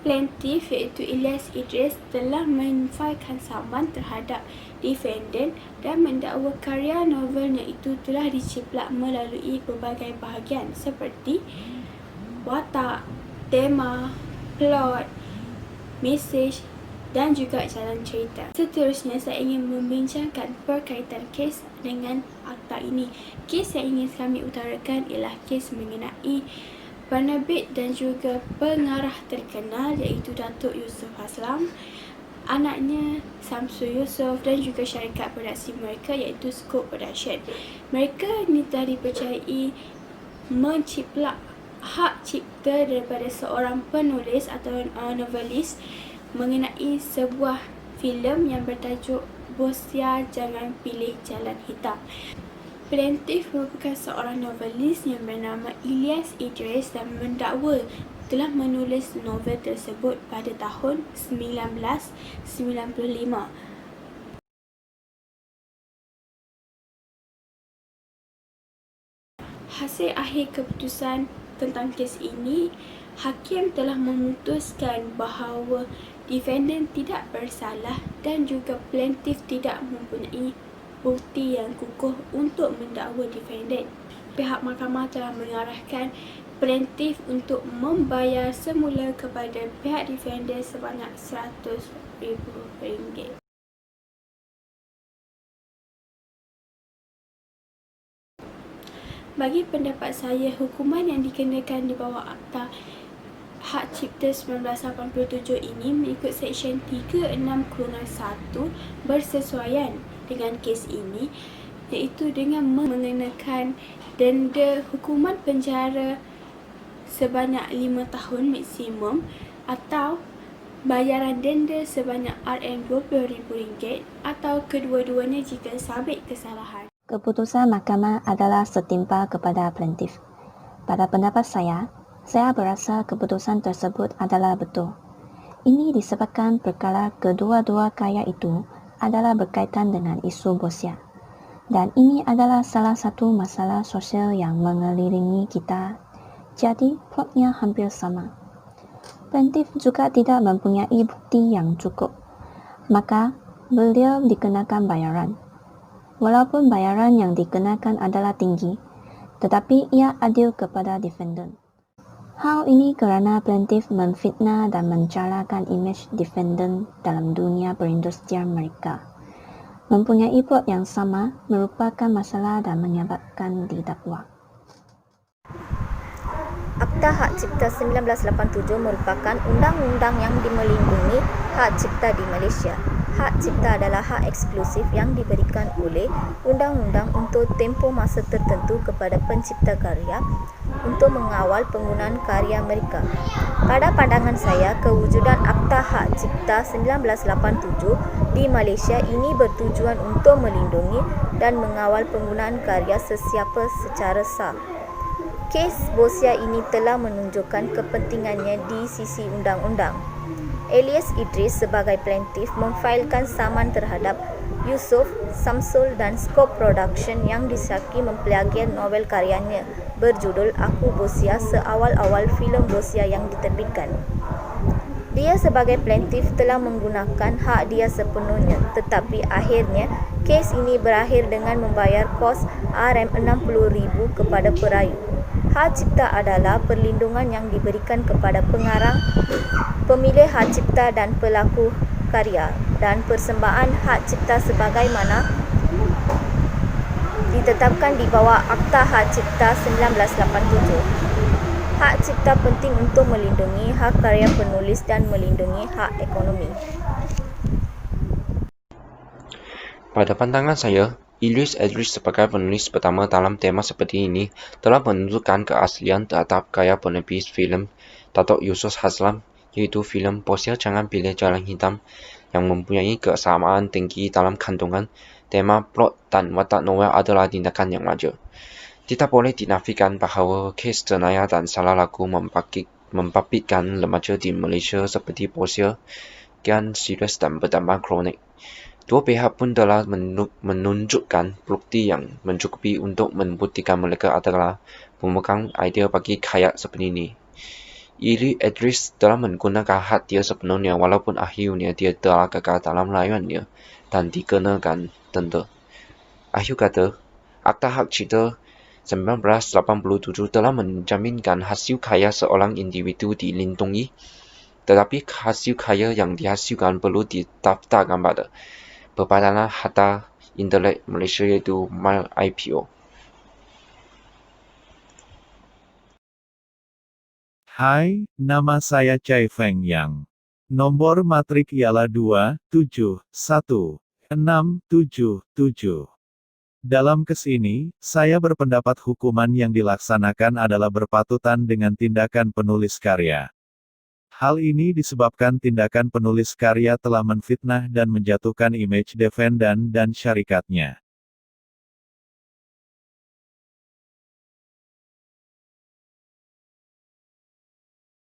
Plaintiff iaitu Ilyas Idris telah menfailkan saman terhadap defendant dan mendakwa karya novelnya itu telah diciplak melalui pelbagai bahagian seperti watak, tema, plot, mesej dan juga jalan cerita. Seterusnya, saya ingin membincangkan berkaitan kes dengan akta ini. Kes yang ingin kami utarakan ialah kes mengenai penerbit dan juga pengarah terkenal iaitu Datuk Yusof Haslam, anaknya Samsul Yusof dan juga syarikat produksi mereka iaitu Scope Production. Mereka ini telah dipercayai menciplak hak cipta daripada seorang penulis atau novelis mengenai sebuah filem yang bertajuk Bosya Jangan Pilih Jalan Hitam. Plaintiff merupakan seorang novelis yang bernama Ilyas Idris dan mendakwa telah menulis novel tersebut pada tahun 1995. Hasil akhir keputusan tentang kes ini, hakim telah memutuskan bahawa defendant tidak bersalah dan juga plaintiff tidak mempunyai bukti yang kukuh untuk mendakwa defendant. Pihak mahkamah telah mengarahkan plaintiff untuk membayar semula kepada pihak defendant sebanyak RM100,000. Bagi pendapat saya, hukuman yang dikenakan di bawah Akta Hak Cipta 1987 ini mengikut Seksyen 36/1 bersesuaian dengan kes ini, iaitu dengan mengenakan denda hukuman penjara sebanyak 5 tahun maksimum atau bayaran denda sebanyak RM20,000 atau kedua-duanya jika sabit kesalahan. Keputusan mahkamah adalah setimpal kepada plaintiff. Pada pendapat saya berasa keputusan tersebut adalah betul. Ini disebabkan perkara kedua-dua karya itu adalah berkaitan dengan isu Bosya. Dan ini adalah salah satu masalah sosial yang mengelilingi kita. Jadi, plotnya hampir sama. Plaintiff juga tidak mempunyai bukti yang cukup. Maka, beliau dikenakan bayaran. Walaupun bayaran yang dikenakan adalah tinggi, tetapi ia adil kepada defendant. Hal ini kerana plaintiff memfitnah dan mencelakan imej defendant dalam dunia perindustrian mereka. Mempunyai plot yang sama merupakan masalah dan menyebabkan didakwa. Akta Hak Cipta 1987 merupakan undang-undang yang melindungi hak cipta di Malaysia. Hak cipta adalah hak eksklusif yang diberikan oleh undang-undang untuk tempoh masa tertentu kepada pencipta karya untuk mengawal penggunaan karya mereka. Pada pandangan saya, kewujudan Akta Hak Cipta 1987 di Malaysia ini bertujuan untuk melindungi dan mengawal penggunaan karya sesiapa secara sah. Kes Bosya ini telah menunjukkan kepentingannya di sisi undang-undang. Ilyas Idris sebagai plaintiff memfailkan saman terhadap Yusof, Samsul dan Scope Production yang disyaki memplagiat novel karyanya berjudul Aku Bosya seawal-awal filem Bosya yang diterbitkan. Dia sebagai plaintiff telah menggunakan hak dia sepenuhnya, tetapi akhirnya kes ini berakhir dengan membayar kos RM60,000 kepada perayu. Hak cipta adalah perlindungan yang diberikan kepada pengarang, pemilik hak cipta dan pelaku karya, dan persembahan hak cipta sebagaimana ditetapkan di bawah Akta Hak Cipta 1987. Hak cipta penting untuk melindungi hak karya penulis dan melindungi hak ekonomi. Pada pandangan saya, Ilyas Idris sebagai penulis pertama dalam tema seperti ini telah menunjukkan keaslian terhadap karya penerbit filem Datuk Yusof Haslam, iaitu filem Bosya Jangan Pilih Jalan Hitam, yang mempunyai kesamaan tinggi dalam kandungan, tema, plot dan watak novel adalah tindakan yang wajar. Tidak boleh dinafikan bahawa kes jenayah dan salah laku membabitkan remaja di Malaysia seperti Bosya kian serius dan berdampak kronik. Dua pihak pun telah menunjukkan bukti yang mencukupi untuk membuktikan mereka adalah pemegang idea bagi karya seperti ini. Ili Idris telah menggunakan hak dia sepenuhnya walaupun akhirnya dia telah gagal dalam layuannya dan dikenakan denda. Akhir kata, Akta Hak Cipta 1987 telah menjaminkan hasil karya seorang individu dilindungi, tetapi hasil karya yang dihasilkan perlu didaftarkan pada Perbadanan Harta Intelek Malaysia iaitu MyIPO. Hai, nama saya Chai Feng Yang. Nomor matrik ialah 2716777. Dalam kes ini, saya berpendapat hukuman yang dilaksanakan adalah berpatutan dengan tindakan penulis karya. Hal ini disebabkan tindakan penulis karya telah menfitnah dan menjatuhkan image defendant dan syarikatnya.